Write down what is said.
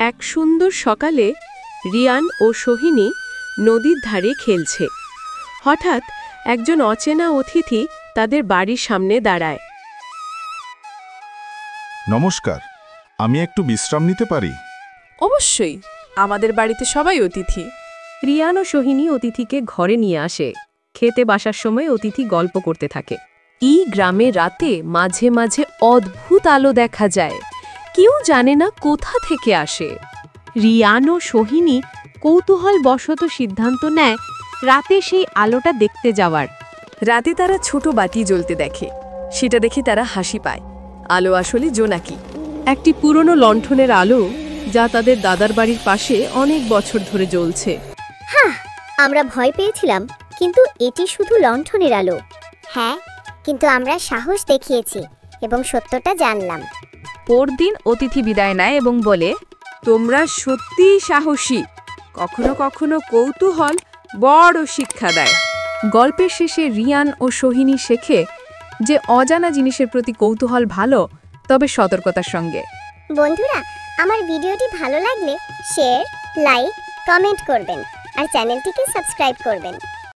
এক সুন্দর সকালে রিয়ান ও সোহিনী নদীর ধারে খেলছে। হঠাৎ একজন অচেনা অতিথি তাদের বাড়ির সামনে দাঁড়ায়। নমস্কার, আমি একটু বিশ্রাম নিতে পারি? অবশ্যই, আমাদের বাড়িতে সবাই অতিথি। রিয়ান ও সোহিনী অতিথিকে ঘরে নিয়ে আসে। খেতে বসার সময় অতিথি গল্প করতে থাকে। এই গ্রামে রাতে মাঝে মাঝে অদ্ভুত আলো দেখা যায়, কেউ জানে না কোথা থেকে আসে। রিয়ান ও সোহিনী কৌতূহলবশত সিদ্ধান্ত নেয় রাতে সেই আলোটা দেখতে যাওয়ার। রাতে তারা ছোট বাতি জ্বলতে দেখে, সেটা দেখে তারা হাসি পায়। আলো আসলে জোনাকি, একটি পুরনো লণ্ঠনের আলো, যা তাদের দাদার বাড়ির পাশে অনেক বছর ধরে জ্বলছে। হ্যাঁ, আমরা ভয় পেয়েছিলাম, কিন্তু এটি শুধু লণ্ঠনের আলো। হ্যাঁ, কিন্তু আমরা সাহস দেখিয়েছি এবং সত্যটা জানলাম। পরদিন অতিথি বিদায় নেয় এবং বলে, তোমরা সত্যিই সাহসী। কখনো কখনো কৌতূহল বড় শিক্ষা দেয়। গল্পের শেষে রিয়ান ও সোহিনী শেখে যে অজানা জিনিসের প্রতি কৌতূহল ভালো, তবে সতর্কতার সঙ্গে। বন্ধুরা, আমার ভিডিওটি ভালো লাগলে শেয়ার, লাইক, কমেন্ট করবেন আর চ্যানেলটিকে সাবস্ক্রাইব করবেন।